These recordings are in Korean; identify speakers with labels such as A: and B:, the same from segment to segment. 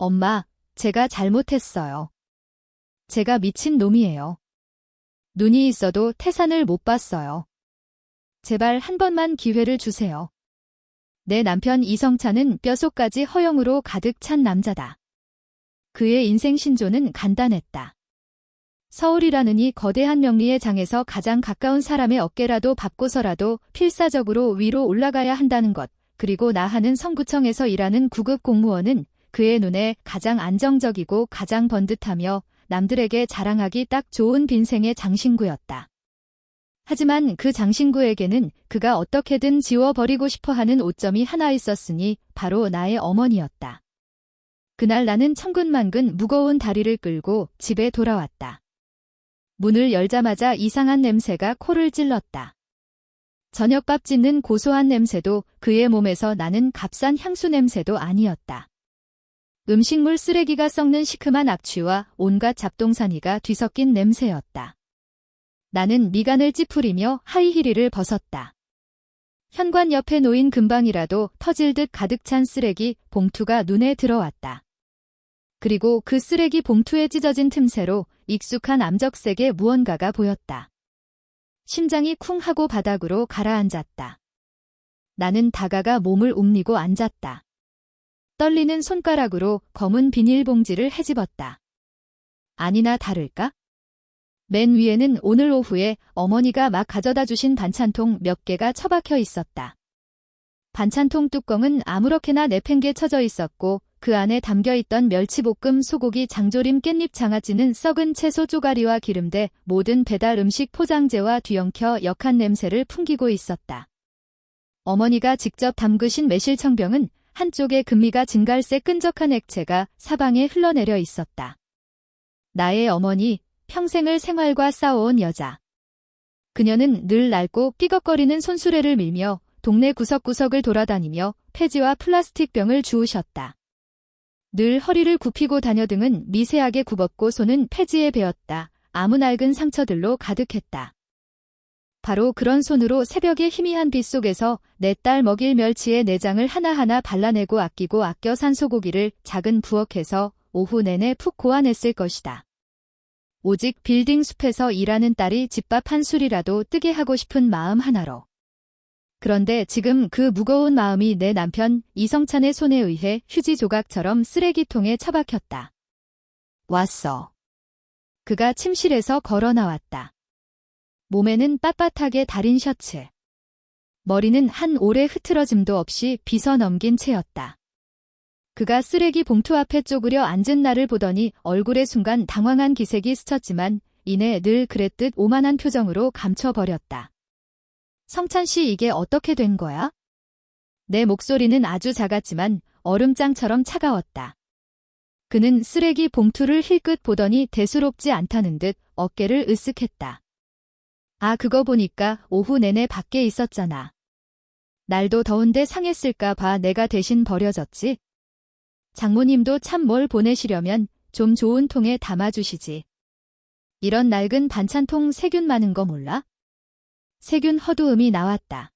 A: 엄마, 제가 잘못했어요. 제가 미친 놈이에요. 눈이 있어도 태산을 못 봤어요. 제발 한 번만 기회를 주세요. 내 남편 이성찬은 뼛속까지 허영으로 가득 찬 남자다. 그의 인생 신조는 간단했다. 서울이라는 이 거대한 명리의 장에서 가장 가까운 사람의 어깨라도 밟고서라도 필사적으로 위로 올라가야 한다는 것, 그리고 나 하는 성구청에서 일하는 구급 공무원은 그의 눈에 가장 안정적이고 가장 번듯하며 남들에게 자랑하기 딱 좋은 빈생의 장신구였다. 하지만 그 장신구에게는 그가 어떻게든 지워버리고 싶어하는 오점이 하나 있었으니 바로 나의 어머니였다. 그날 나는 천근만근 무거운 다리를 끌고 집에 돌아왔다. 문을 열자마자 이상한 냄새가 코를 찔렀다. 저녁밥 짓는 고소한 냄새도 그의 몸에서 나는 값싼 향수 냄새도 아니었다. 음식물 쓰레기가 썩는 시큼한 악취와 온갖 잡동사니가 뒤섞인 냄새였다. 나는 미간을 찌푸리며 하이힐을 벗었다. 현관 옆에 놓인 금방이라도 터질 듯 가득 찬 쓰레기 봉투가 눈에 들어왔다. 그리고 그 쓰레기 봉투에 찢어진 틈새로 익숙한 암적색의 무언가가 보였다. 심장이 쿵 하고 바닥으로 가라앉았다. 나는 다가가 몸을 옮기고 앉았다. 떨리는 손가락으로 검은 비닐봉지를 헤집었다. 아니나 다를까? 맨 위에는 오늘 오후에 어머니가 막 가져다 주신 반찬통 몇 개가 처박혀 있었다. 반찬통 뚜껑은 아무렇게나 내팽개 쳐져 있었고 그 안에 담겨있던 멸치볶음, 소고기, 장조림, 깻잎, 장아찌는 썩은 채소 쪼가리와 기름대 모든 배달 음식 포장재와 뒤엉켜 역한 냄새를 풍기고 있었다. 어머니가 직접 담그신 매실청병은 한쪽에 금미가 진갈색 끈적한 액체가 사방에 흘러내려 있었다. 나의 어머니, 평생을 생활과 싸워온 여자. 그녀는 늘 낡고 삐걱거리는 손수레를 밀며 동네 구석구석을 돌아다니며 폐지와 플라스틱 병을 주우셨다. 늘 허리를 굽히고 다녀등은 미세하게 굽었고 손은 폐지에 베었다. 아무 낡은 상처들로 가득했다. 바로 그런 손으로 새벽의 희미한 빛 속에서 내 딸 먹일 멸치의 내장을 하나하나 발라내고 아끼고 아껴 산 소고기를 작은 부엌에서 오후 내내 푹 고아냈을 것이다. 오직 빌딩 숲에서 일하는 딸이 집밥 한 술이라도 뜨게 하고 싶은 마음 하나로. 그런데 지금 그 무거운 마음이 내 남편 이성찬의 손에 의해 휴지 조각처럼 쓰레기통에 처박혔다. 왔어. 그가 침실에서 걸어 나왔다. 몸에는 빳빳하게 다린 셔츠. 머리는 한 올의 흐트러짐도 없이 빗어 넘긴 채였다. 그가 쓰레기 봉투 앞에 쪼그려 앉은 나를 보더니 얼굴에 순간 당황한 기색이 스쳤지만 이내 늘 그랬듯 오만한 표정으로 감춰버렸다. 성찬 씨, 이게 어떻게 된 거야? 내 목소리는 아주 작았지만 얼음장처럼 차가웠다. 그는 쓰레기 봉투를 힐끗 보더니 대수롭지 않다는 듯 어깨를 으쓱했다. 아, 그거 보니까 오후 내내 밖에 있었잖아. 날도 더운데 상했을까 봐 내가 대신 버려졌지. 장모님도 참 뭘 보내시려면 좀 좋은 통에 담아주시지. 이런 낡은 반찬통 세균 많은 거 몰라? 세균 허두음이 나왔다.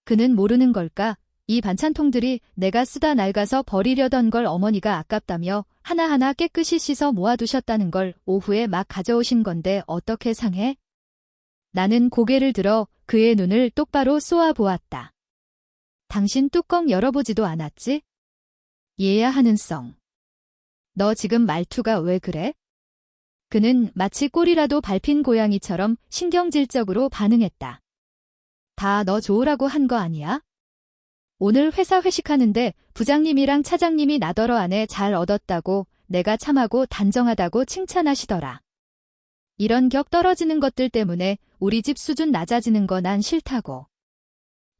A: 그는 모르는 걸까? 이 반찬통들이 내가 쓰다 낡아서 버리려던 걸 어머니가 아깝다며 하나하나 깨끗이 씻어 모아두셨다는 걸 오후에 막 가져오신 건데 어떻게 상해? 나는 고개를 들어 그의 눈을 똑바로 쏘아 보았다. 당신 뚜껑 열어보지도 않았지? 얘야 하는 썽. 너 지금 말투가 왜 그래? 그는 마치 꼬리라도 밟힌 고양이처럼 신경질적으로 반응했다. 다 너 좋으라고 한 거 아니야? 오늘 회사 회식하는데 부장님이랑 차장님이 나더러 아내 잘 얻었다고 내가 참하고 단정하다고 칭찬하시더라. 이런 격 떨어지는 것들 때문에 우리 집 수준 낮아지는 거 난 싫다고.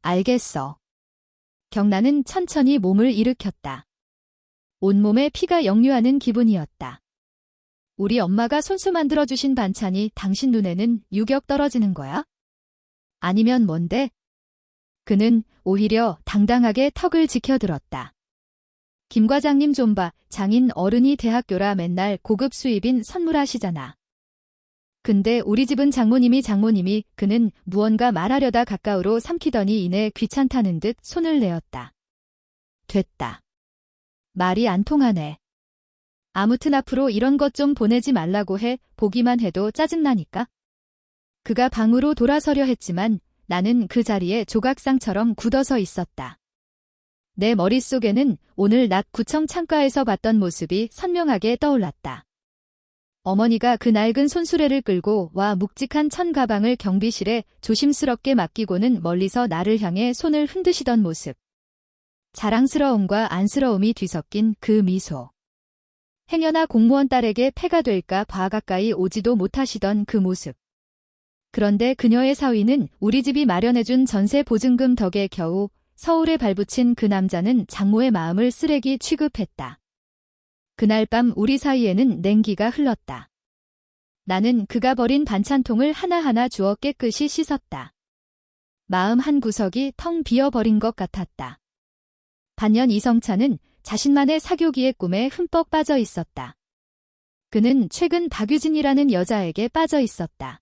A: 알겠어. 경나는 천천히 몸을 일으켰다. 온몸에 피가 역류하는 기분이었다. 우리 엄마가 손수 만들어주신 반찬이 당신 눈에는 유격 떨어지는 거야? 아니면 뭔데? 그는 오히려 당당하게 턱을 지켜들었다. 김 과장님 좀 봐. 장인 어른이 대학교라 맨날 고급 수입인 선물하시잖아. 근데 우리 집은 장모님이 그는 무언가 말하려다 가까우로 삼키더니 이내 귀찮다는 듯 손을 내었다. 됐다. 말이 안 통하네. 아무튼 앞으로 이런 것 좀 보내지 말라고 해. 보기만 해도 짜증나니까. 그가 방으로 돌아서려 했지만 나는 그 자리에 조각상처럼 굳어서 있었다. 내 머릿속에는 오늘 낮 구청 창가에서 봤던 모습이 선명하게 떠올랐다. 어머니가 그 낡은 손수레를 끌고 와 묵직한 천 가방을 경비실에 조심스럽게 맡기고는 멀리서 나를 향해 손을 흔드시던 모습. 자랑스러움과 안쓰러움이 뒤섞인 그 미소. 행여나 공무원 딸에게 폐가 될까 봐 가까이 오지도 못하시던 그 모습. 그런데 그녀의 사위는 우리 집이 마련해준 전세 보증금 덕에 겨우 서울에 발붙인 그 남자는 장모의 마음을 쓰레기 취급했다. 그날 밤 우리 사이에는 냉기가 흘렀다. 나는 그가 버린 반찬통을 하나하나 주워 깨끗이 씻었다. 마음 한 구석이 텅 비어버린 것 같았다. 반년 이성찬은 자신만의 사교기의 꿈에 흠뻑 빠져 있었다. 그는 최근 박유진이라는 여자에게 빠져 있었다.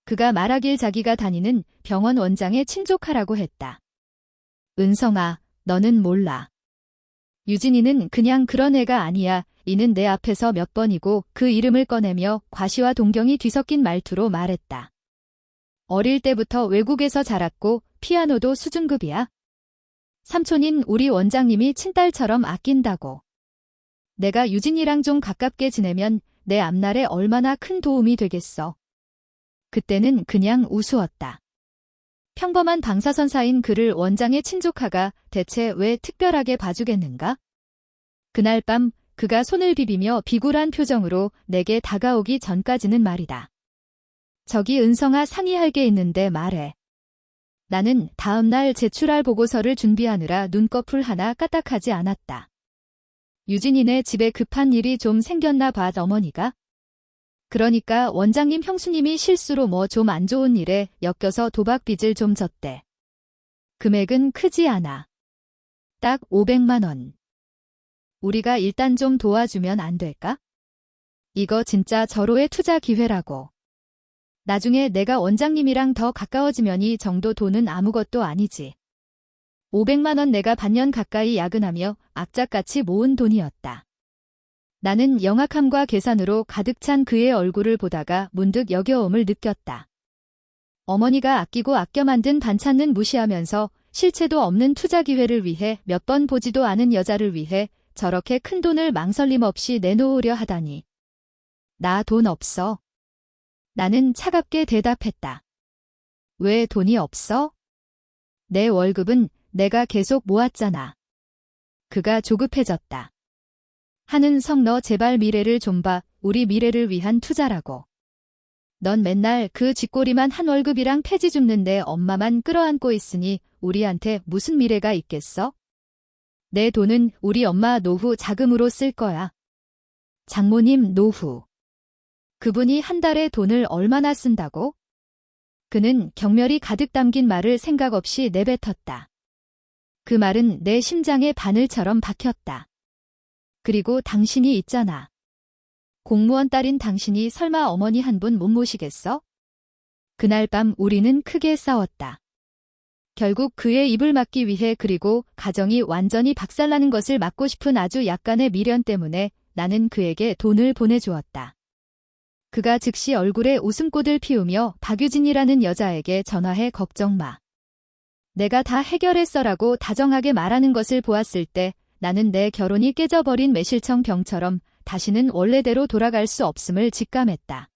A: 그가 말하길 자기가 다니는 병원 원장의 친족하라고 했다. 은성아, 너는 몰라. 유진이는 그냥 그런 애가 아니야. 이는 내 앞에서 몇 번이고 그 이름을 꺼내며 과시와 동경이 뒤섞인 말투로 말했다. 어릴 때부터 외국에서 자랐고 피아노도 수준급이야. 삼촌인 우리 원장님이 친딸처럼 아낀다고. 내가 유진이랑 좀 가깝게 지내면 내 앞날에 얼마나 큰 도움이 되겠어. 그때는 그냥 우스웠다. 평범한 방사선사인 그를 원장의 친조카가 대체 왜 특별하게 봐주겠는가? 그날 밤 그가 손을 비비며 비굴한 표정으로 내게 다가오기 전까지는 말이다. 저기 은성아, 상의할 게 있는데 말해. 나는 다음날 제출할 보고서를 준비하느라 눈꺼풀 하나 까딱하지 않았다. 유진이네 집에 급한 일이 좀 생겼나 봐. 어머니가. 그러니까 원장님 형수님이 실수로 뭐 좀 안 좋은 일에 엮여서 도박빚을 좀 졌대. 금액은 크지 않아. 딱 500만 원. 우리가 일단 좀 도와주면 안 될까? 이거 진짜 절호의 투자 기회라고. 나중에 내가 원장님이랑 더 가까워지면 이 정도 돈은 아무것도 아니지. 500만 원 내가 반년 가까이 야근하며 악착같이 모은 돈이었다. 나는 영악함과 계산으로 가득 찬 그의 얼굴을 보다가 문득 역겨움을 느꼈다. 어머니가 아끼고 아껴 만든 반찬은 무시하면서 실체도 없는 투자 기회를 위해 몇 번 보지도 않은 여자를 위해 저렇게 큰 돈을 망설임 없이 내놓으려 하다니. 나 돈 없어. 나는 차갑게 대답했다. 왜 돈이 없어? 내 월급은 내가 계속 모았잖아. 그가 조급해졌다. 한은성, 너 제발 미래를 좀 봐. 우리 미래를 위한 투자라고. 넌 맨날 그 쥐꼬리만 한 월급이랑 폐지 줍는데 엄마만 끌어안고 있으니 우리한테 무슨 미래가 있겠어? 내 돈은 우리 엄마 노후 자금으로 쓸 거야. 장모님 노후. 그분이 한 달에 돈을 얼마나 쓴다고? 그는 경멸이 가득 담긴 말을 생각 없이 내뱉었다. 그 말은 내 심장에 바늘처럼 박혔다. 그리고 당신이 있잖아. 공무원 딸인 당신이 설마 어머니 한 분 못 모시겠어? 그날 밤 우리는 크게 싸웠다. 결국 그의 입을 막기 위해, 그리고 가정이 완전히 박살나는 것을 막고 싶은 아주 약간의 미련 때문에 나는 그에게 돈을 보내주었다. 그가 즉시 얼굴에 웃음꽃을 피우며 박유진이라는 여자에게 전화해 걱정 마. 내가 다 해결했어라고 다정하게 말하는 것을 보았을 때 나는 내 결혼이 깨져버린 매실청 병처럼 다시는 원래대로 돌아갈 수 없음을 직감했다.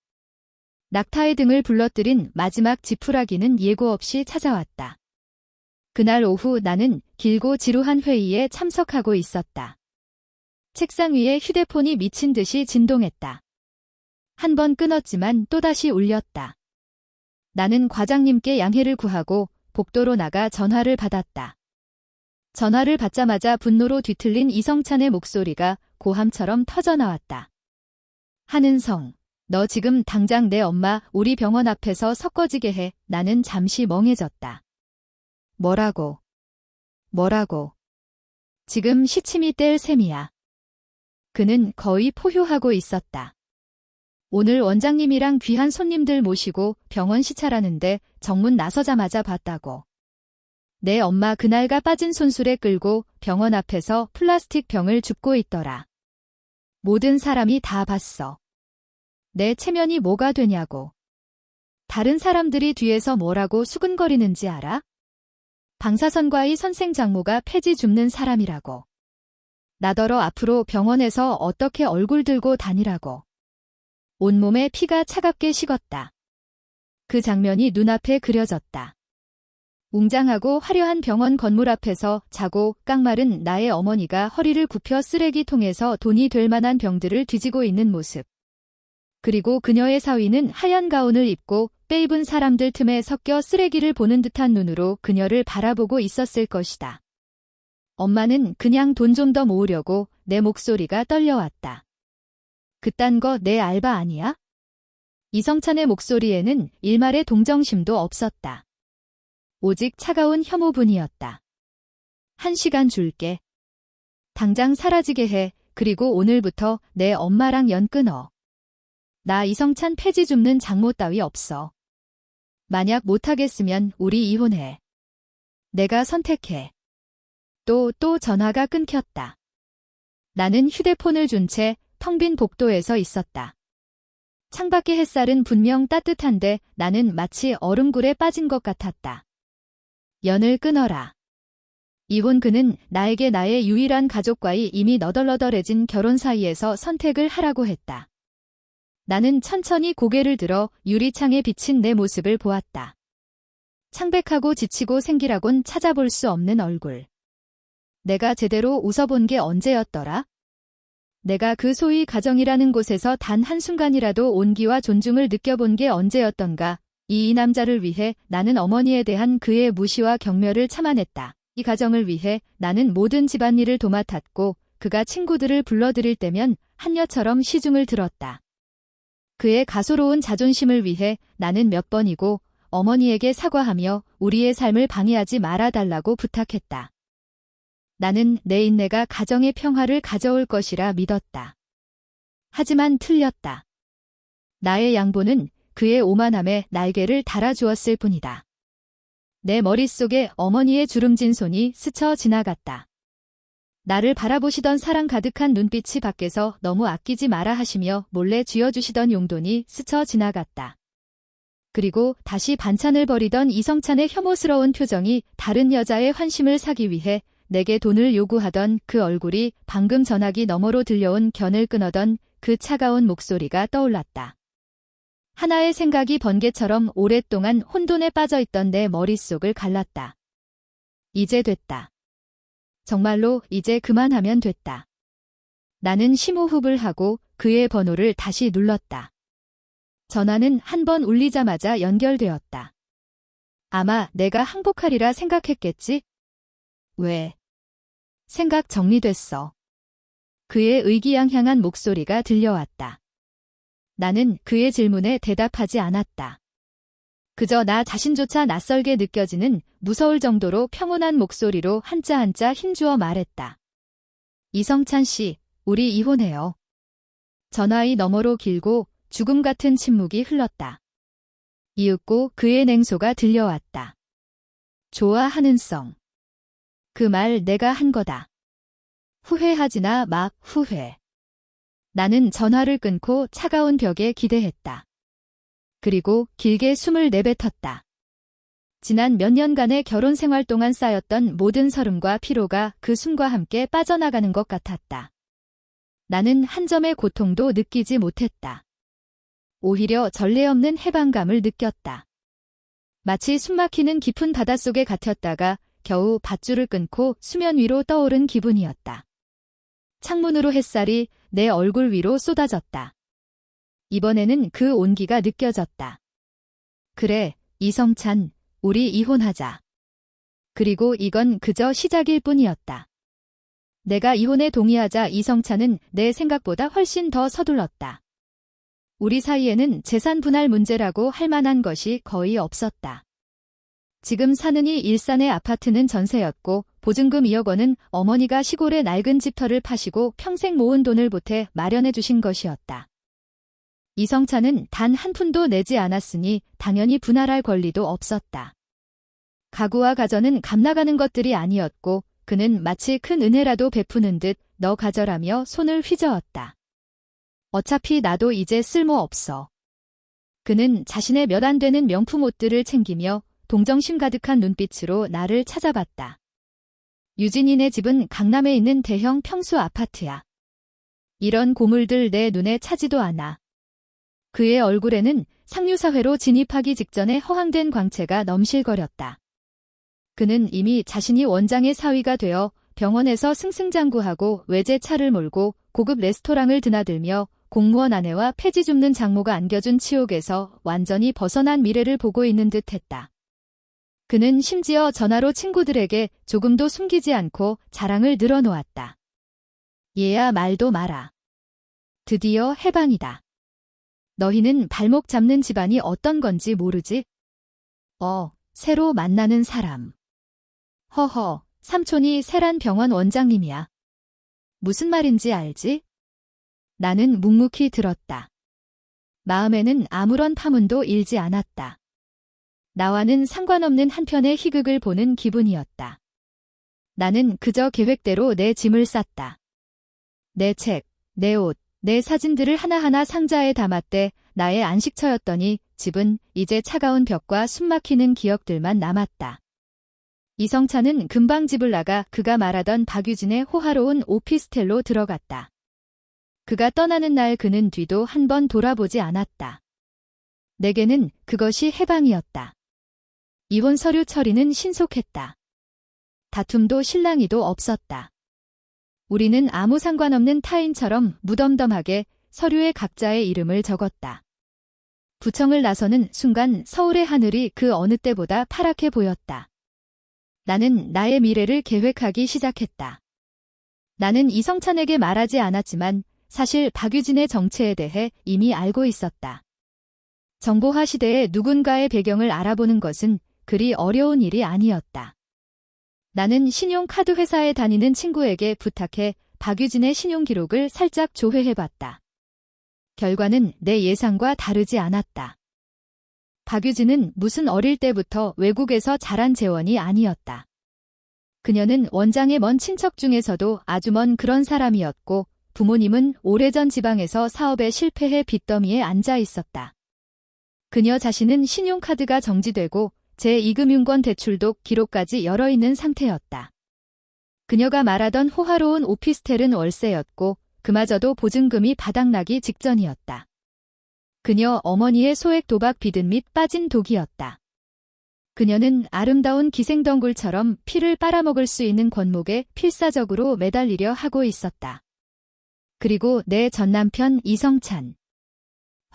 A: 낙타의 등을 불러들인 마지막 지푸라기는 예고 없이 찾아왔다. 그날 오후 나는 길고 지루한 회의에 참석하고 있었다. 책상 위에 휴대폰이 미친 듯이 진동했다. 한 번 끊었지만 또다시 울렸다. 나는 과장님께 양해를 구하고 복도로 나가 전화를 받았다. 전화를 받자마자 분노로 뒤틀린 이성찬의 목소리가 고함처럼 터져나왔다. 한은성, 너 지금 당장 내 엄마 우리 병원 앞에서 섞어지게 해. 나는 잠시 멍해졌다. 뭐라고? 지금 시침이 뗄 셈이야. 그는 거의 포효하고 있었다. 오늘 원장님이랑 귀한 손님들 모시고 병원 시찰하는데 정문 나서자마자 봤다고. 내 엄마 그날가 빠진 손수레 끌고 병원 앞에서 플라스틱 병을 줍고 있더라. 모든 사람이 다 봤어. 내 체면이 뭐가 되냐고. 다른 사람들이 뒤에서 뭐라고 수근거리는지 알아? 방사선과의 선생장모가 폐지 줍는 사람이라고. 나더러 앞으로 병원에서 어떻게 얼굴 들고 다니라고. 온몸에 피가 차갑게 식었다. 그 장면이 눈앞에 그려졌다. 웅장하고 화려한 병원 건물 앞에서 자고 깡마른 나의 어머니가 허리를 굽혀 쓰레기통에서 돈이 될 만한 병들을 뒤지고 있는 모습. 그리고 그녀의 사위는 하얀 가운을 입고 빼입은 사람들 틈에 섞여 쓰레기를 보는 듯한 눈으로 그녀를 바라보고 있었을 것이다. 엄마는 그냥 돈 좀 더 모으려고. 내 목소리가 떨려왔다. 그딴 거 내 알바 아니야? 이성찬의 목소리에는 일말의 동정심도 없었다. 오직 차가운 혐오분이었다. 1시간 줄게. 당장 사라지게 해. 그리고 오늘부터 내 엄마랑 연 끊어. 나 이성찬 폐지 줍는 장모 따위 없어. 만약 못하겠으면 우리 이혼해. 내가 선택해. 또 전화가 끊겼다. 나는 휴대폰을 준 채 텅 빈 복도에서 있었다. 창밖의 햇살은 분명 따뜻한데 나는 마치 얼음굴에 빠진 것 같았다. 연을 끊어라. 이혼 그는 나에게 나의 유일한 가족과의 이미 너덜너덜해진 결혼 사이에서 선택을 하라고 했다. 나는 천천히 고개를 들어 유리창에 비친 내 모습을 보았다. 창백하고 지치고 생기라곤 찾아볼 수 없는 얼굴. 내가 제대로 웃어본 게 언제였더라? 내가 그 소위 가정이라는 곳에서 단 한순간이라도 온기와 존중을 느껴본 게 언제였던가. 이 남자를 위해 나는 어머니에 대한 그의 무시와 경멸을 참아냈다. 이 가정을 위해 나는 모든 집안일을 도맡았고 그가 친구들을 불러들일 때면 한여처럼 시중을 들었다. 그의 가소로운 자존심을 위해 나는 몇 번이고 어머니에게 사과하며 우리의 삶을 방해하지 말아달라고 부탁했다. 나는 내 인내가 가정의 평화를 가져올 것이라 믿었다. 하지만 틀렸다. 나의 양보는 그의 오만함에 날개를 달아주었을 뿐이다. 내 머릿속에 어머니의 주름진 손이 스쳐 지나갔다. 나를 바라보시던 사랑 가득한 눈빛이 밖에서 너무 아끼지 마라 하시며 몰래 쥐어주시던 용돈이 스쳐 지나갔다. 그리고 다시 반찬을 버리던 이성찬의 혐오스러운 표정이 다른 여자의 환심을 사기 위해 내게 돈을 요구하던 그 얼굴이 방금 전화기 너머로 들려온 견을 끊어던 그 차가운 목소리가 떠올랐다. 하나의 생각이 번개처럼 오랫동안 혼돈에 빠져있던 내 머릿속을 갈랐다. 이제 됐다. 정말로 이제 그만하면 됐다. 나는 심호흡을 하고 그의 번호를 다시 눌렀다. 전화는 한 번 울리자마자 연결되었다. 아마 내가 항복하리라 생각했겠지? 왜? 생각 정리됐어. 그의 의기양양한 목소리가 들려왔다. 나는 그의 질문에 대답하지 않았다. 그저 나 자신조차 낯설게 느껴지는 무서울 정도로 평온한 목소리로 한자 한자 힘주어 말했다. 이성찬 씨, 우리 이혼해요. 전화의 너머로 길고 죽음 같은 침묵이 흘렀다. 이윽고 그의 냉소가 들려왔다. 좋아하는 성. 그 말 내가 한 거다. 후회하지나 막 후회. 나는 전화를 끊고 차가운 벽에 기대했다. 그리고 길게 숨을 내뱉었다. 지난 몇 년간의 결혼 생활 동안 쌓였던 모든 서름과 피로가 그 숨과 함께 빠져나가는 것 같았다. 나는 한 점의 고통도 느끼지 못했다. 오히려 전례 없는 해방감을 느꼈다. 마치 숨막히는 깊은 바닷속에 갇혔다가 겨우 밧줄을 끊고 수면 위로 떠오른 기분이었다. 창문으로 햇살이 내 얼굴 위로 쏟아졌다. 이번에는 그 온기가 느껴졌다. 그래, 이성찬, 우리 이혼하자. 그리고 이건 그저 시작일 뿐이었다. 내가 이혼에 동의하자 이성찬은 내 생각보다 훨씬 더 서둘렀다. 우리 사이에는 재산 분할 문제라고 할 만한 것이 거의 없었다. 지금 사는 이 일산의 아파트는 전세였고 보증금 2억 원은 어머니가 시골의 낡은 집터를 파시고 평생 모은 돈을 보태 마련해 주신 것이었다. 이성찬은 단 한 푼도 내지 않았으니 당연히 분할할 권리도 없었다. 가구와 가전은 값나가는 것들이 아니었고 그는 마치 큰 은혜라도 베푸는 듯 너 가져라며 손을 휘저었다. 어차피 나도 이제 쓸모없어. 그는 자신의 몇 안 되는 명품 옷들을 챙기며 동정심 가득한 눈빛으로 나를 찾아봤다. 유진이네 집은 강남에 있는 대형 평수 아파트야. 이런 고물들 내 눈에 차지도 않아. 그의 얼굴에는 상류사회로 진입하기 직전에 허황된 광채가 넘실거렸다. 그는 이미 자신이 원장의 사위가 되어 병원에서 승승장구하고 외제차를 몰고 고급 레스토랑을 드나들며 공무원 아내와 폐지 줍는 장모가 안겨준 치욕에서 완전히 벗어난 미래를 보고 있는 듯했다. 그는 심지어 전화로 친구들에게 조금도 숨기지 않고 자랑을 늘어놓았다. 얘야 말도 마라. 드디어 해방이다. 너희는 발목 잡는 집안이 어떤 건지 모르지? 새로 만나는 사람. 허허, 삼촌이 세란 병원 원장님이야. 무슨 말인지 알지? 나는 묵묵히 들었다. 마음에는 아무런 파문도 일지 않았다. 나와는 상관없는 한편의 희극을 보는 기분이었다. 나는 그저 계획대로 내 짐을 쌌다. 내 책, 내 옷, 내 사진들을 하나하나 상자에 담았대 나의 안식처였더니 집은 이제 차가운 벽과 숨막히는 기억들만 남았다. 이성찬은 금방 집을 나가 그가 말하던 박유진의 호화로운 오피스텔로 들어갔다. 그가 떠나는 날 그는 뒤도 한 번 돌아보지 않았다. 내게는 그것이 해방이었다. 이혼 서류 처리는 신속했다. 다툼도 실랑이도 없었다. 우리는 아무 상관없는 타인처럼 무덤덤하게 서류에 각자의 이름을 적었다. 부청을 나서는 순간 서울의 하늘이 그 어느 때보다 파랗게 보였다. 나는 나의 미래를 계획하기 시작했다. 나는 이성찬에게 말하지 않았지만 사실 박유진의 정체에 대해 이미 알고 있었다. 정보화 시대에 누군가의 배경을 알아보는 것은 그리 어려운 일이 아니었다. 나는 신용카드 회사에 다니는 친구에게 부탁해 박유진의 신용기록을 살짝 조회해봤다. 결과는 내 예상과 다르지 않았다. 박유진은 무슨 어릴 때부터 외국에서 자란 재원이 아니었다. 그녀는 원장의 먼 친척 중에서도 아주 먼 그런 사람이었고 부모님은 오래전 지방에서 사업에 실패해 빚더미에 앉아 있었다. 그녀 자신은 신용카드가 정지되고 제2금융권 대출도 기록까지 열어 있는 상태였다. 그녀가 말하던 호화로운 오피스텔은 월세였고 그마저도 보증금이 바닥나기 직전이었다. 그녀 어머니의 소액 도박 빚은 및 빠진 독이었다. 그녀는 아름다운 기생덩굴처럼 피를 빨아먹을 수 있는 권목에 필사적으로 매달리려 하고 있었다. 그리고 내 전남편 이성찬.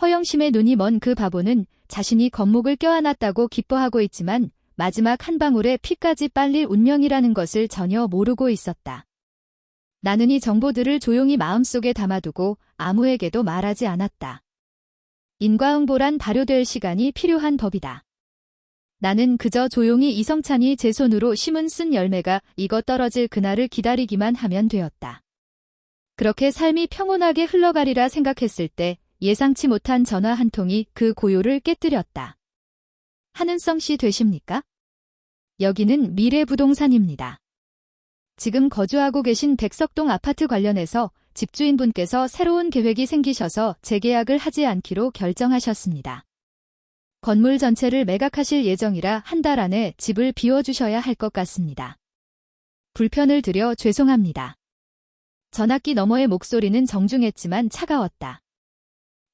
A: 허영심의 눈이 먼 그 바보는 자신이 겁목을 껴안았다고 기뻐하고 있지만 마지막 한 방울의 피까지 빨릴 운명이라는 것을 전혀 모르고 있었다. 나는 이 정보들을 조용히 마음속에 담아두고 아무에게도 말하지 않았다. 인과응보란 발효될 시간이 필요한 법이다. 나는 그저 조용히 이성찬이 제 손으로 심은 쓴 열매가 익어 떨어질 그날을 기다리기만 하면 되었다. 그렇게 삶이 평온하게 흘러가리라 생각했을 때 예상치 못한 전화 한 통이 그 고요를 깨뜨렸다. 한은성 씨 되십니까? 여기는 미래부동산입니다. 지금 거주하고 계신 백석동 아파트 관련해서 집주인분께서 새로운 계획이 생기셔서 재계약을 하지 않기로 결정하셨습니다. 건물 전체를 매각하실 예정이라 한 달 안에 집을 비워주셔야 할 것 같습니다. 불편을 드려 죄송합니다. 전화기 너머의 목소리는 정중했지만 차가웠다.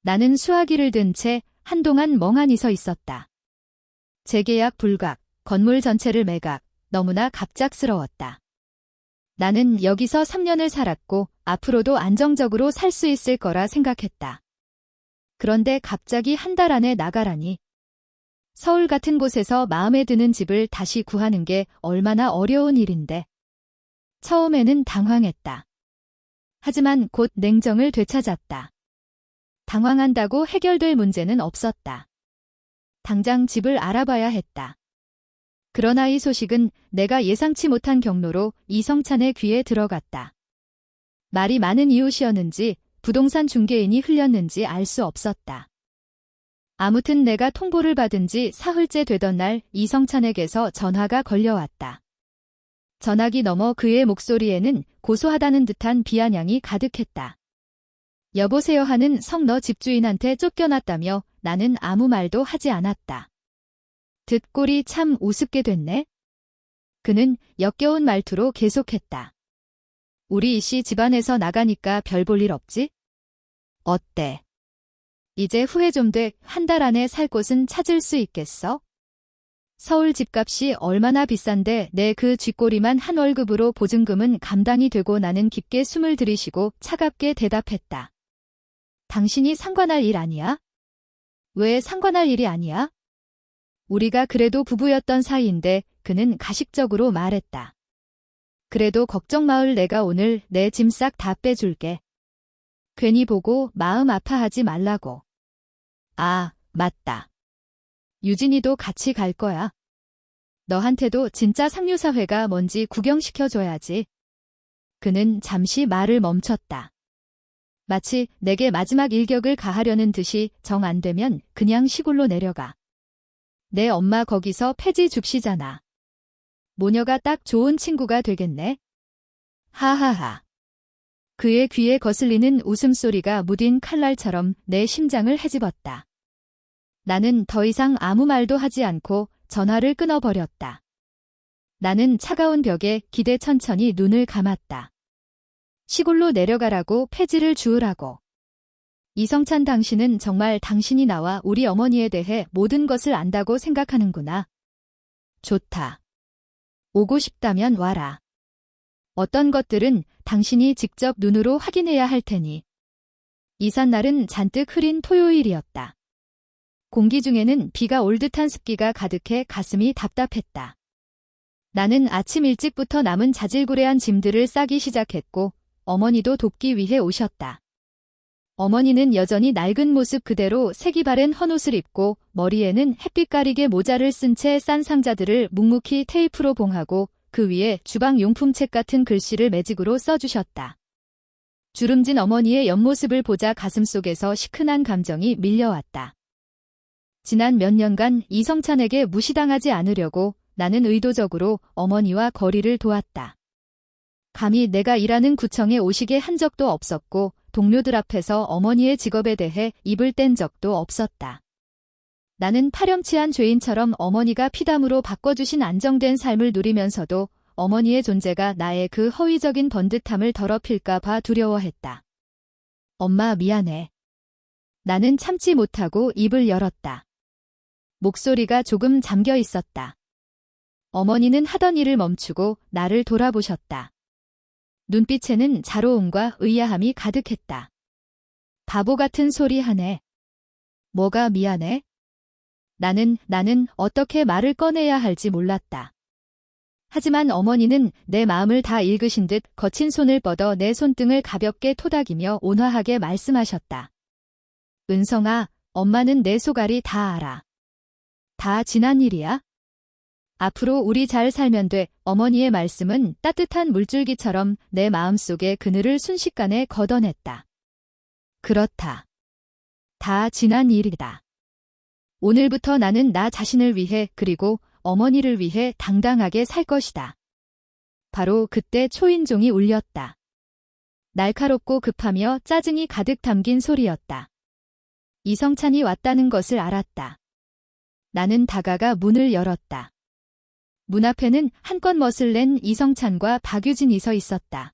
A: 나는 수화기를 든 채 한동안 멍하니 서 있었다. 재계약 불가, 건물 전체를 매각, 너무나 갑작스러웠다. 나는 여기서 3년을 살았고 앞으로도 안정적으로 살 수 있을 거라 생각했다. 그런데 갑자기 한 달 안에 나가라니. 서울 같은 곳에서 마음에 드는 집을 다시 구하는 게 얼마나 어려운 일인데. 처음에는 당황했다. 하지만 곧 냉정을 되찾았다. 당황한다고 해결될 문제는 없었다. 당장 집을 알아봐야 했다. 그러나 이 소식은 내가 예상치 못한 경로로 이성찬의 귀에 들어갔다. 말이 많은 이웃이었는지 부동산 중개인이 흘렸는지 알 수 없었다. 아무튼 내가 통보를 받은 지 사흘째 되던 날 이성찬에게서 전화가 걸려왔다. 전화기 너머 그의 목소리에는 고소하다는 듯한 비아냥이 가득했다. 여보세요 하는 성 너 집주인한테 쫓겨났다며 나는 아무 말도 하지 않았다. 듣골이 참 우습게 됐네. 그는 역겨운 말투로 계속했다. 우리 이씨 집안에서 나가니까 별 볼 일 없지? 어때? 이제 후회 좀 돼. 한 달 안에 살 곳은 찾을 수 있겠어? 서울 집값이 얼마나 비싼데 내 그 쥐꼬리만 한 월급으로 보증금은 감당이 되고. 나는 깊게 숨을 들이쉬고 차갑게 대답했다. 당신이 상관할 일 아니야? 왜 상관할 일이 아니야? 우리가 그래도 부부였던 사이인데. 그는 가식적으로 말했다. 그래도 걱정 마을. 내가 오늘 내 짐 싹 다 빼줄게. 괜히 보고 마음 아파하지 말라고. 아, 맞다. 유진이도 같이 갈 거야. 너한테도 진짜 상류사회가 뭔지 구경시켜줘야지. 그는 잠시 말을 멈췄다. 마치 내게 마지막 일격을 가하려는 듯이 정 안 되면 그냥 시골로 내려가. 내 엄마 거기서 폐지 죽시잖아. 모녀가 딱 좋은 친구가 되겠네. 하하하. 그의 귀에 거슬리는 웃음소리가 무딘 칼날처럼 내 심장을 헤집었다. 나는 더 이상 아무 말도 하지 않고 전화를 끊어버렸다. 나는 차가운 벽에 기대 천천히 눈을 감았다. 시골로 내려가라고 폐지를 주우라고. 이성찬 당신은 정말 당신이 나와 우리 어머니에 대해 모든 것을 안다고 생각하는구나. 좋다. 오고 싶다면 와라. 어떤 것들은 당신이 직접 눈으로 확인해야 할 테니. 이삿날은 잔뜩 흐린 토요일이었다. 공기 중에는 비가 올 듯한 습기가 가득해 가슴이 답답했다. 나는 아침 일찍부터 남은 자질구레한 짐들을 싸기 시작했고 어머니도 돕기 위해 오셨다. 어머니는 여전히 낡은 모습 그대로 색이 바랜 헌옷을 입고 머리에는 햇빛 가리개 모자를 쓴 채 싼 상자들을 묵묵히 테이프로 봉하고 그 위에 주방 용품책 같은 글씨를 매직으로 써주셨다. 주름진 어머니의 옆모습을 보자 가슴속에서 시큰한 감정이 밀려왔다. 지난 몇 년간 이성찬에게 무시당하지 않으려고 나는 의도적으로 어머니와 거리를 두었다. 감히 내가 일하는 구청에 오시게 한 적도 없었고 동료들 앞에서 어머니의 직업에 대해 입을 뗀 적도 없었다. 나는 파렴치한 죄인처럼 어머니가 피담으로 바꿔주신 안정된 삶을 누리면서도 어머니의 존재가 나의 그 허위적인 번듯함을 더럽힐까 봐 두려워했다. 엄마 미안해. 나는 참지 못하고 입을 열었다. 목소리가 조금 잠겨 있었다. 어머니는 하던 일을 멈추고 나를 돌아보셨다. 눈빛에는 자로움과 의아함이 가득했다. 바보 같은 소리 하네. 뭐가 미안해? 나는 어떻게 말을 꺼내야 할지 몰랐다. 하지만 어머니는 내 마음을 다 읽으신 듯 거친 손을 뻗어 내 손등을 가볍게 토닥이며 온화하게 말씀하셨다. 은성아, 엄마는 내 속앓이 다 알아. 다 지난 일이야. 앞으로 우리 잘 살면 돼. 어머니의 말씀은 따뜻한 물줄기처럼 내 마음속의 그늘을 순식간에 걷어냈다. 그렇다. 다 지난 일이다. 오늘부터 나는 나 자신을 위해 그리고 어머니를 위해 당당하게 살 것이다. 바로 그때 초인종이 울렸다. 날카롭고 급하며 짜증이 가득 담긴 소리였다. 이성찬이 왔다는 것을 알았다. 나는 다가가 문을 열었다. 문 앞에는 한껏 멋을 낸 이성찬과 박유진이 서 있었다.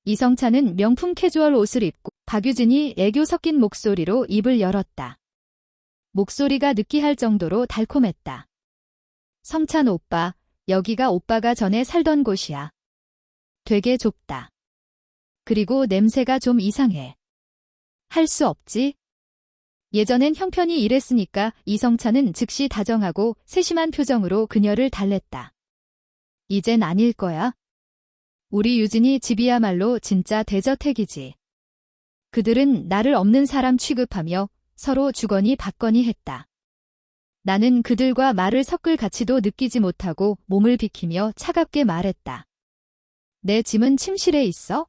A: 이성찬은 명품 캐주얼 옷을 입고 박유진이 애교 섞인 목소리로 입을 열었다. 목소리가 느끼할 정도로 달콤했다. 성찬 오빠, 여기가 오빠가 전에 살던 곳이야. 되게 좁다. 그리고 냄새가 좀 이상해. 할 수 없지? 예전엔 형편이 이랬으니까. 이성찬은 즉시 다정하고 세심한 표정으로 그녀를 달랬다. 이젠 아닐 거야. 우리 유진이 집이야말로 진짜 대저택이지. 그들은 나를 없는 사람 취급하며 서로 주거니 받거니 했다. 나는 그들과 말을 섞을 가치도 느끼지 못하고 몸을 비키며 차갑게 말했다. 내 짐은 침실에 있어?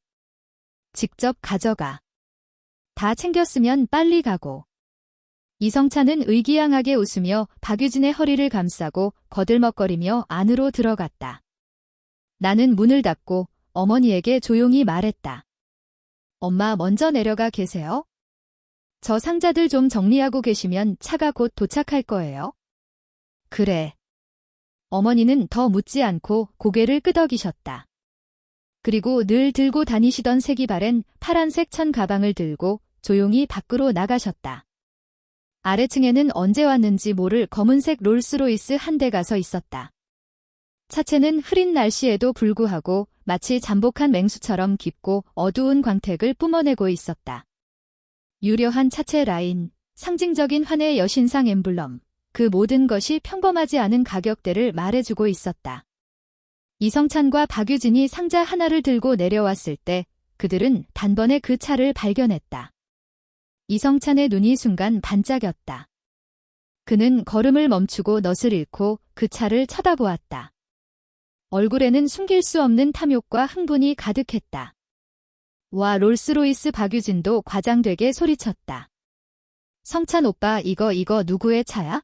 A: 직접 가져가. 다 챙겼으면 빨리 가고. 이성찬은 의기양하게 웃으며 박유진의 허리를 감싸고 거들먹거리며 안으로 들어갔다. 나는 문을 닫고 어머니에게 조용히 말했다. 엄마 먼저 내려가 계세요? 저 상자들 좀 정리하고 계시면 차가 곧 도착할 거예요. 그래. 어머니는 더 묻지 않고 고개를 끄덕이셨다. 그리고 늘 들고 다니시던 세기바랜 파란색 천 가방을 들고 조용히 밖으로 나가셨다. 아래층에는 언제 왔는지 모를 검은색 롤스로이스 한 대가 서 있었다. 차체는 흐린 날씨에도 불구하고 마치 잠복한 맹수처럼 깊고 어두운 광택을 뿜어내고 있었다. 유려한 차체 라인, 상징적인 환의 여신상 엠블럼, 그 모든 것이 평범하지 않은 가격대를 말해주고 있었다. 이성찬과 박유진이 상자 하나를 들고 내려왔을 때 그들은 단번에 그 차를 발견했다. 이성찬의 눈이 순간 반짝였다. 그는 걸음을 멈추고 넛을 잃고 그 차를 쳐다보았다. 얼굴에는 숨길 수 없는 탐욕과 흥분이 가득했다. 와, 롤스로이스. 박유진도 과장되게 소리쳤다. 성찬 오빠, 이거 누구의 차야?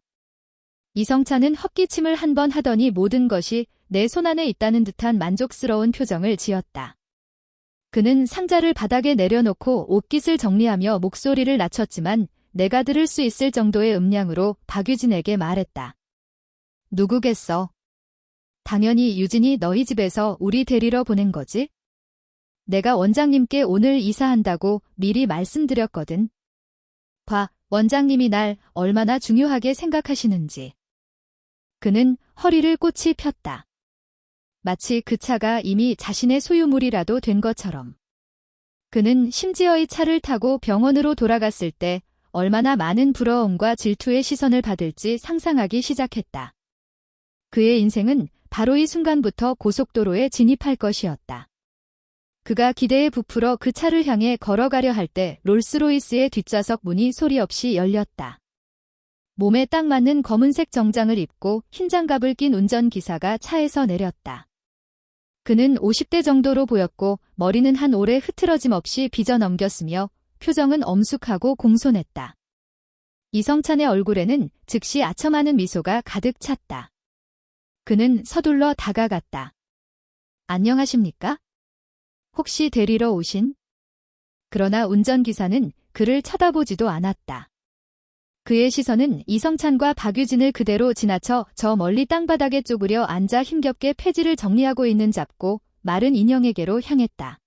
A: 이성찬은 헛기침을 한 번 하더니 모든 것이 내 손안에 있다는 듯한 만족스러운 표정을 지었다. 그는 상자를 바닥에 내려놓고 옷깃을 정리하며 목소리를 낮췄지만 내가 들을 수 있을 정도의 음량으로 박유진에게 말했다. 누구겠어? 당연히 유진이 너희 집에서 우리 데리러 보낸 거지? 내가 원장님께 오늘 이사한다고 미리 말씀드렸거든. 봐, 원장님이 날 얼마나 중요하게 생각하시는지. 그는 허리를 꼿이 폈다. 마치 그 차가 이미 자신의 소유물이라도 된 것처럼. 그는 심지어 이 차를 타고 병원으로 돌아갔을 때 얼마나 많은 부러움과 질투의 시선을 받을지 상상하기 시작했다. 그의 인생은 바로 이 순간부터 고속도로에 진입할 것이었다. 그가 기대에 부풀어 그 차를 향해 걸어가려 할 때 롤스로이스의 뒷좌석 문이 소리 없이 열렸다. 몸에 딱 맞는 검은색 정장을 입고 흰 장갑을 낀 운전기사가 차에서 내렸다. 그는 50대 정도로 보였고 머리는 한 올해 흐트러짐 없이 빚어넘겼으며 표정은 엄숙하고 공손했다. 이성찬의 얼굴에는 즉시 아첨하는 미소가 가득 찼다. 그는 서둘러 다가갔다. 안녕하십니까? 혹시 데리러 오신? 그러나 운전기사는 그를 쳐다보지도 않았다. 그의 시선은 이성찬과 박유진을 그대로 지나쳐 저 멀리 땅바닥에 쪼그려 앉아 힘겹게 폐지를 정리하고 있는 작고 마른 인형에게로 향했다.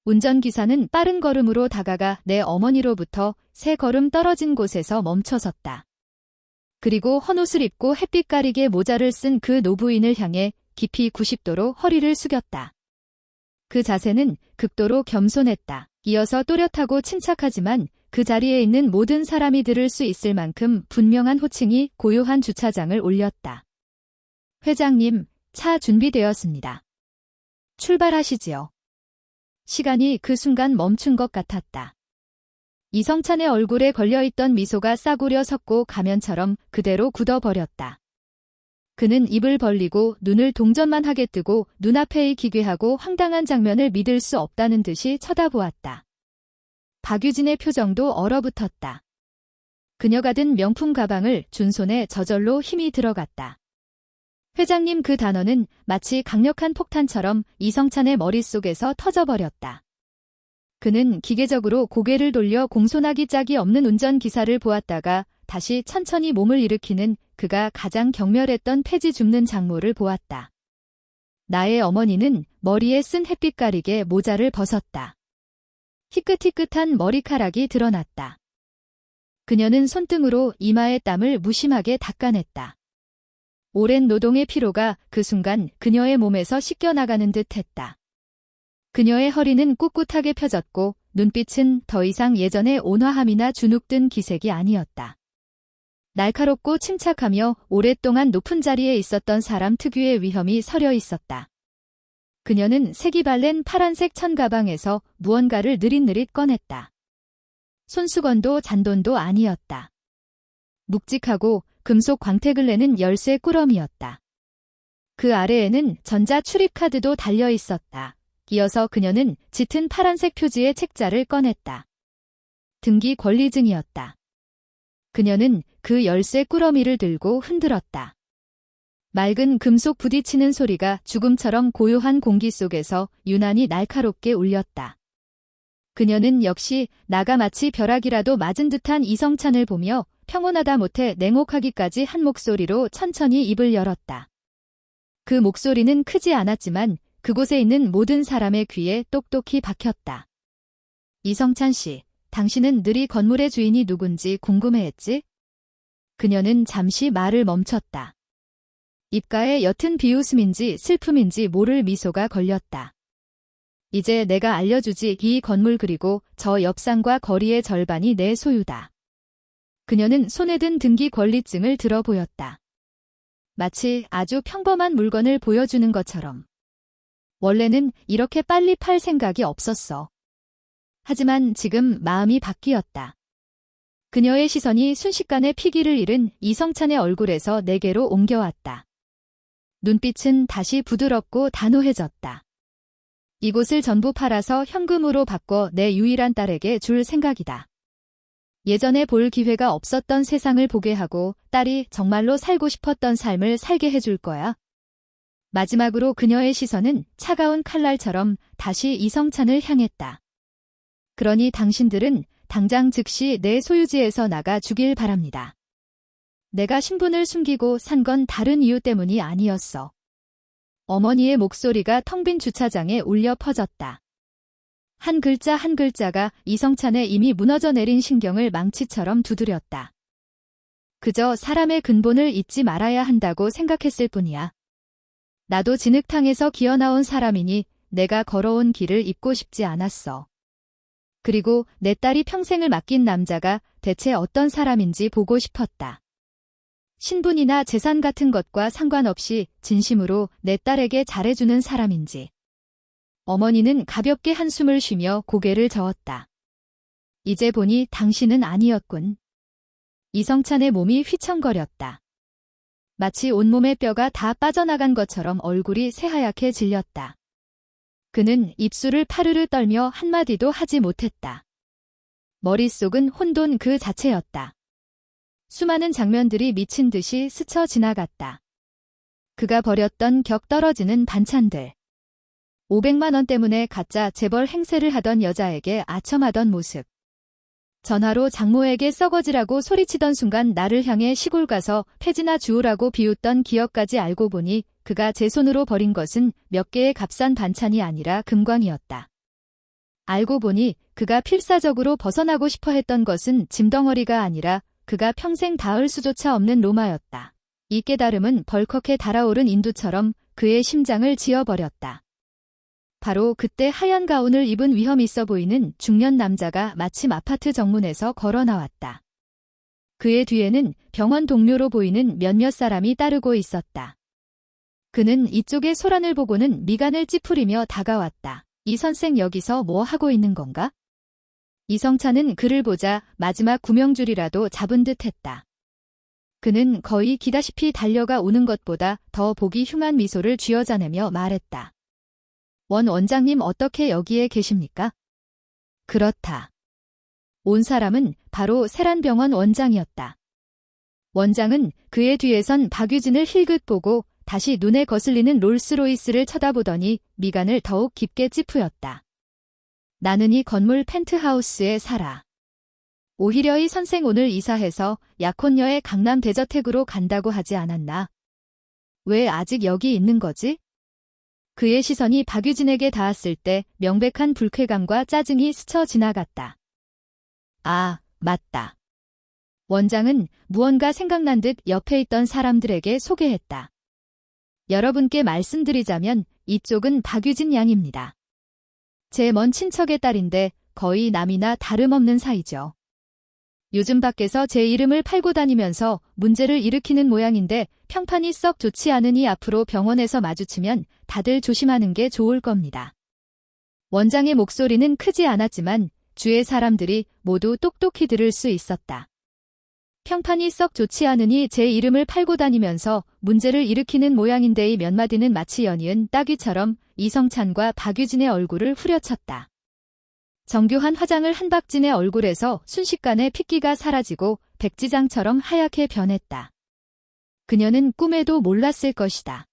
A: 운전기사는 빠른 걸음으로 다가가 내 어머니로부터 3걸음 떨어진 곳에서 멈춰섰다. 그리고 헌옷을 입고 햇빛 가리개 모자를 쓴 그 노부인을 향해 깊이 90도로 허리를 숙였다. 그 자세는 극도로 겸손했다. 이어서 또렷하고 침착하지만 그 자리에 있는 모든 사람이 들을 수 있을 만큼 분명한 호칭이 고요한 주차장을 울렸다. 회장님, 차 준비되었습니다. 출발하시지요. 시간이 그 순간 멈춘 것 같았다. 이성찬의 얼굴에 걸려있던 미소가 싸구려 섰고 가면처럼 그대로 굳어버렸다. 그는 입을 벌리고 눈을 동전만 하게 뜨고 눈앞의 기괴하고 황당한 장면을 믿을 수 없다는 듯이 쳐다보았다. 박유진의 표정도 얼어붙었다. 그녀가 든 명품 가방을 준 손에 저절로 힘이 들어갔다. 회장님, 그 단어는 마치 강력한 폭탄처럼 이성찬의 머릿속에서 터져버렸다. 그는 기계적으로 고개를 돌려 공손하기 짝이 없는 운전기사를 보았다가 다시 천천히 몸을 일으키는 그가 가장 경멸했던 폐지 줍는 장모를 보았다. 나의 어머니는 머리에 쓴 햇빛 가리개 모자를 벗었다. 희끗희끗한 머리카락이 드러났다. 그녀는 손등으로 이마의 땀을 무심하게 닦아냈다. 오랜 노동의 피로가 그 순간 그녀의 몸에서 씻겨나가는 듯 했다. 그녀의 허리는 꿋꿋하게 펴졌고 눈빛은 더 이상 예전의 온화함이나 주눅든 기색이 아니었다. 날카롭고 침착하며 오랫동안 높은 자리에 있었던 사람 특유의 위험이 서려 있었다. 그녀는 색이 바랜 파란색 천 가방에서 무언가를 느릿느릿 꺼냈다. 손수건도 잔돈도 아니었다. 묵직하고 금속 광택을 내는 열쇠 꾸러미였다. 그 아래에는 전자 출입카드도 달려 있었다. 이어서 그녀는 짙은 파란색 표지의 책자를 꺼냈다. 등기 권리증이었다. 그녀는 그 열쇠 꾸러미를 들고 흔들었다. 맑은 금속 부딪히는 소리가 죽음처럼 고요한 공기 속에서 유난히 날카롭게 울렸다. 그녀는 역시 나가 마치 벼락이라도 맞은 듯한 이성찬을 보며 평온하다 못해 냉혹하기까지 한 목소리로 천천히 입을 열었다. 그 목소리는 크지 않았지만 그곳에 있는 모든 사람의 귀에 똑똑히 박혔다. 이성찬 씨, 당신은 늘 이 건물의 주인이 누군지 궁금해했지? 그녀는 잠시 말을 멈췄다. 입가에 옅은 비웃음인지 슬픔인지 모를 미소가 걸렸다. 이제 내가 알려주지. 이 건물 그리고 저 옆상과 거리의 절반이 내 소유다. 그녀는 손에 든 등기 권리증을 들어 보였다. 마치 아주 평범한 물건을 보여주는 것처럼. 원래는 이렇게 빨리 팔 생각이 없었어. 하지만 지금 마음이 바뀌었다. 그녀의 시선이 순식간에 피기를 잃은 이성찬의 얼굴에서 내게로 옮겨왔다. 눈빛은 다시 부드럽고 단호해졌다. 이곳을 전부 팔아서 현금으로 바꿔 내 유일한 딸에게 줄 생각이다. 예전에 볼 기회가 없었던 세상을 보게 하고 딸이 정말로 살고 싶었던 삶을 살게 해줄 거야. 마지막으로 그녀의 시선은 차가운 칼날처럼 다시 이성찬을 향했다. 그러니 당신들은 당장 즉시 내 소유지에서 나가 주길 바랍니다. 내가 신분을 숨기고 산 건 다른 이유 때문이 아니었어. 어머니의 목소리가 텅 빈 주차장에 울려 퍼졌다. 한 글자 한 글자가 이성찬의 이미 무너져 내린 신경을 망치처럼 두드렸다. 그저 사람의 근본을 잊지 말아야 한다고 생각했을 뿐이야. 나도 진흙탕에서 기어나온 사람이니 내가 걸어온 길을 잊고 싶지 않았어. 그리고 내 딸이 평생을 맡긴 남자가 대체 어떤 사람인지 보고 싶었다. 신분이나 재산 같은 것과 상관없이 진심으로 내 딸에게 잘해주는 사람인지. 어머니는 가볍게 한숨을 쉬며 고개를 저었다. 이제 보니 당신은 아니었군. 이성찬의 몸이 휘청거렸다. 마치 온몸의 뼈가 다 빠져나간 것처럼 얼굴이 새하얗게 질렸다. 그는 입술을 파르르 떨며 한마디도 하지 못했다. 머릿속은 혼돈 그 자체였다. 수많은 장면들이 미친 듯이 스쳐 지나갔다. 그가 버렸던 격 떨어지는 반찬들. 500만 원 때문에 가짜 재벌 행세를 하던 여자에게 아첨하던 모습. 전화로 장모에게 썩어지라고 소리치던 순간 나를 향해 시골 가서 폐지나 주우라고 비웃던 기억까지 알고 보니 그가 제 손으로 버린 것은 몇 개의 값싼 반찬이 아니라 금광이었다. 알고 보니 그가 필사적으로 벗어나고 싶어 했던 것은 짐덩어리가 아니라 그가 평생 닿을 수조차 없는 로마였다. 이 깨달음은 벌컥해 달아오른 인두처럼 그의 심장을 지어버렸다. 바로 그때 하얀 가운을 입은 위험 있어 보이는 중년 남자가 마침 아파트 정문에서 걸어 나왔다. 그의 뒤에는 병원 동료로 보이는 몇몇 사람이 따르고 있었다. 그는 이쪽의 소란을 보고는 미간을 찌푸리며 다가왔다. 이 선생 여기서 뭐 하고 있는 건가? 이성찬은 그를 보자 마지막 구명줄이라도 잡은 듯 했다. 그는 거의 기다시피 달려가 오는 것보다 더 보기 흉한 미소를 쥐어짜내며 말했다. 원 원장님 어떻게 여기에 계십니까? 그렇다. 온 사람은 바로 세란병원 원장이었다. 원장은 그의 뒤에선 박유진을 힐끗 보고 다시 눈에 거슬리는 롤스로이스를 쳐다보더니 미간을 더욱 깊게 찌푸렸다. 나는 이 건물 펜트하우스에 살아. 오히려 이 선생 오늘 이사해서 약혼녀의 강남 대저택으로 간다고 하지 않았나? 왜 아직 여기 있는 거지? 그의 시선이 박유진에게 닿았을 때 명백한 불쾌감과 짜증이 스쳐 지나갔다. 아, 맞다. 원장은 무언가 생각난 듯 옆에 있던 사람들에게 소개했다. 여러분께 말씀드리자면 이쪽은 박유진 양입니다. 제 먼 친척의 딸인데 거의 남이나 다름없는 사이죠. 요즘 밖에서 제 이름을 팔고 다니면서 문제를 일으키는 모양인데 평판이 썩 좋지 않으니 앞으로 병원에서 마주치면 다들 조심하는 게 좋을 겁니다. 원장의 목소리는 크지 않았지만 주의 사람들이 모두 똑똑히 들을 수 있었다. 평판이 썩 좋지 않으니 제 이름을 팔고 다니면서 문제를 일으키는 모양인데의 몇 마디는 마치 연이은 따귀처럼 이성찬과 박유진의 얼굴을 후려쳤다. 정교한 화장을 한 박진의 얼굴에서 순식간에 핏기가 사라지고 백지장처럼 하얗게 변했다. 그녀는 꿈에도 몰랐을 것이다.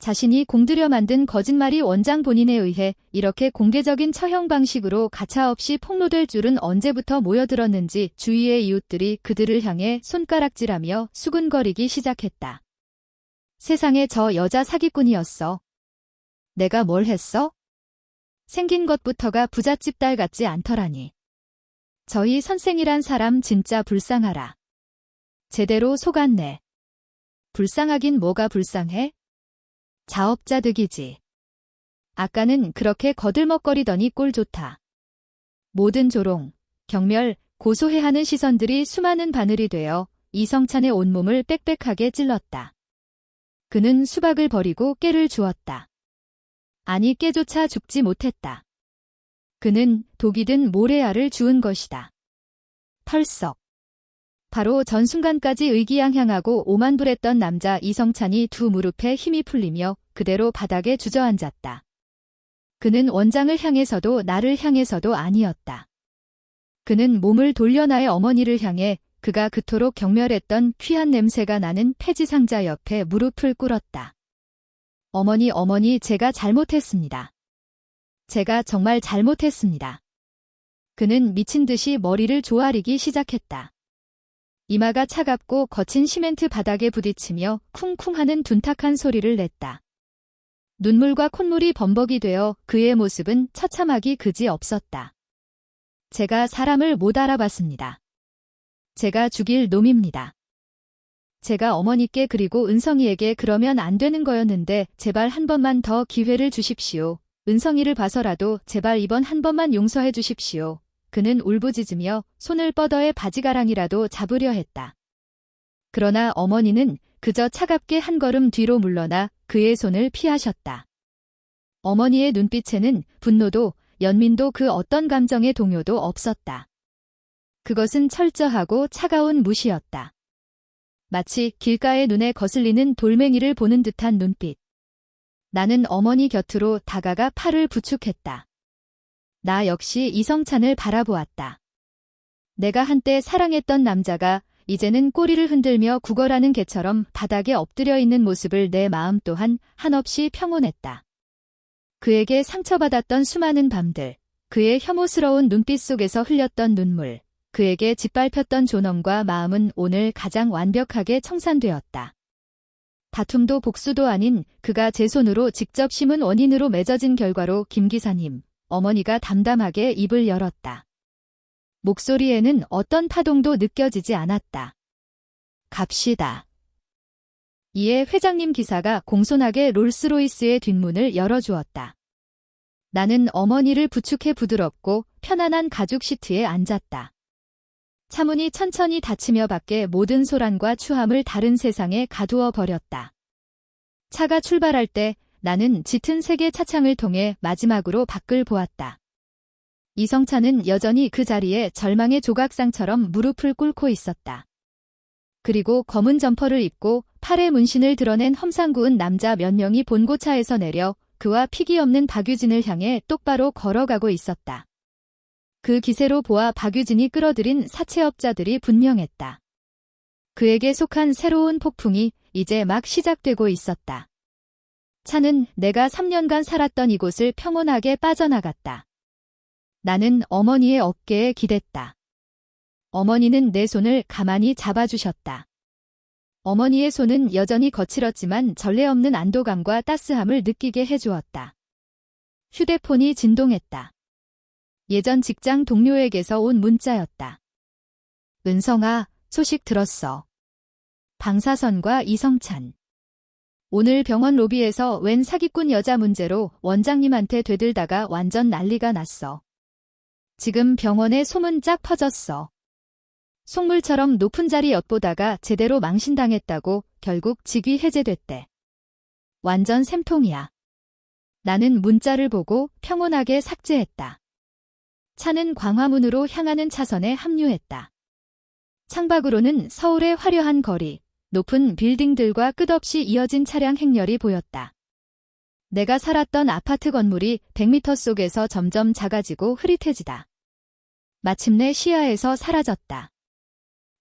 A: 자신이 공들여 만든 거짓말이 원장 본인에 의해 이렇게 공개적인 처형 방식으로 가차없이 폭로될 줄은 언제부터 모여들었는지 주위의 이웃들이 그들을 향해 손가락질하며 수군거리기 시작했다. 세상에 저 여자 사기꾼이었어. 내가 뭘 했어? 생긴 것부터가 부잣집 딸 같지 않더라니. 저희 선생이란 사람 진짜 불쌍하라. 제대로 속았네. 불쌍하긴 뭐가 불쌍해? 자업자득이지. 아까는 그렇게 거들먹거리더니 꼴 좋다. 모든 조롱, 경멸, 고소해하는 시선들이 수많은 바늘이 되어 이성찬의 온몸을 빽빽하게 찔렀다. 그는 수박을 버리고 깨를 주었다. 아니 깨조차 죽지 못했다. 그는 독이 든 모래알을 주운 것이다. 털썩. 바로 전 순간까지 의기양양하고 오만불했던 남자 이성찬이 두 무릎에 힘이 풀리며 그대로 바닥에 주저앉았다. 그는 원장을 향해서도 나를 향해서도 아니었다. 그는 몸을 돌려 나의 어머니를 향해 그가 그토록 경멸했던 귀한 냄새가 나는 폐지상자 옆에 무릎을 꿇었다. 어머니, 제가 잘못했습니다. 제가 정말 잘못했습니다. 그는 미친 듯이 머리를 조아리기 시작했다. 이마가 차갑고 거친 시멘트 바닥에 부딪히며 쿵쿵 하는 둔탁한 소리를 냈다. 눈물과 콧물이 범벅이 되어 그의 모습은 처참하기 그지 없었다. 제가 사람을 못 알아봤습니다. 제가 죽일 놈입니다. 제가 어머니께 그리고 은성이에게 그러면 안 되는 거였는데 제발 한 번만 더 기회를 주십시오. 은성이를 봐서라도 제발 이번 한 번만 용서해 주십시오. 그는 울부짖으며 손을 뻗어에 바지가랑이라도 잡으려 했다. 그러나 어머니는 그저 차갑게 한 걸음 뒤로 물러나 그의 손을 피하셨다. 어머니의 눈빛에는 분노도 연민도 그 어떤 감정의 동요도 없었다. 그것은 철저하고 차가운 무시였다. 마치 길가의 눈에 거슬리는 돌멩이를 보는 듯한 눈빛. 나는 어머니 곁으로 다가가 팔을 부축했다. 나 역시 이성찬을 바라보았다. 내가 한때 사랑했던 남자가 이제는 꼬리를 흔들며 구걸하는 개처럼 바닥에 엎드려 있는 모습을 내 마음 또한 한없이 평온했다. 그에게 상처받았던 수많은 밤들, 그의 혐오스러운 눈빛 속에서 흘렸던 눈물, 그에게 짓밟혔던 존엄과 마음은 오늘 가장 완벽하게 청산되었다. 다툼도 복수도 아닌 그가 제 손으로 직접 심은 원인으로 맺어진 결과로 김 기사님, 어머니가 담담하게 입을 열었다. 목소리에는 어떤 파동도 느껴지지 않았다. 갑시다. 이에 회장님 기사가 공손하게 롤스로이스의 뒷문을 열어주었다. 나는 어머니를 부축해 부드럽고 편안한 가죽 시트에 앉았다. 차문이 천천히 닫히며 밖에 모든 소란과 추함을 다른 세상에 가두어 버렸다. 차가 출발할 때 나는 짙은 색의 차창을 통해 마지막으로 밖을 보았다. 이성찬은 여전히 그 자리에 절망의 조각상처럼 무릎을 꿇고 있었다. 그리고 검은 점퍼를 입고 팔에 문신을 드러낸 험상구은 남자 몇 명이 본고차에서 내려 그와 픽이 없는 박유진을 향해 똑바로 걸어가고 있었다. 그 기세로 보아 박유진이 끌어들인 사채업자들이 분명했다. 그에게 속한 새로운 폭풍이 이제 막 시작되고 있었다. 차는 내가 3년간 살았던 이곳을 평온하게 빠져나갔다. 나는 어머니의 어깨에 기댔다. 어머니는 내 손을 가만히 잡아주셨다. 어머니의 손은 여전히 거칠었지만 전례 없는 안도감과 따스함을 느끼게 해주었다. 휴대폰이 진동했다. 예전 직장 동료에게서 온 문자였다. 은성아, 소식 들었어. 방사선과 이성찬. 오늘 병원 로비에서 웬 사기꾼 여자 문제로 원장님한테 되들다가 완전 난리가 났어. 지금 병원에 소문 쫙 퍼졌어. 속물처럼 높은 자리 엿보다가 제대로 망신당했다고 결국 직위 해제됐대. 완전 샘통이야. 나는 문자를 보고 평온하게 삭제했다. 차는 광화문으로 향하는 차선에 합류했다. 창밖으로는 서울의 화려한 거리, 높은 빌딩들과 끝없이 이어진 차량 행렬이 보였다. 내가 살았던 아파트 건물이 100m 속에서 점점 작아지고 흐릿해지다. 마침내 시야에서 사라졌다.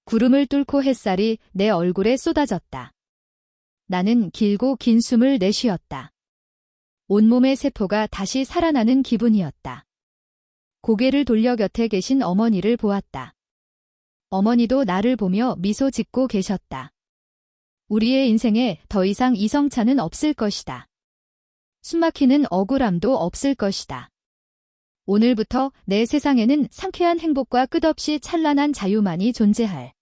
A: 구름을 뚫고 햇살이 내 얼굴에 쏟아졌다. 나는 길고 긴 숨을 내쉬었다. 온몸의 세포가 다시 살아나는 기분이었다. 고개를 돌려 곁에 계신 어머니를 보았다. 어머니도 나를 보며 미소 짓고 계셨다. 우리의 인생에 더 이상 이성차는 없을 것이다. 숨막히는 억울함도 없을 것이다. 오늘부터 내 세상에는 상쾌한 행복과 끝없이 찬란한 자유만이 존재할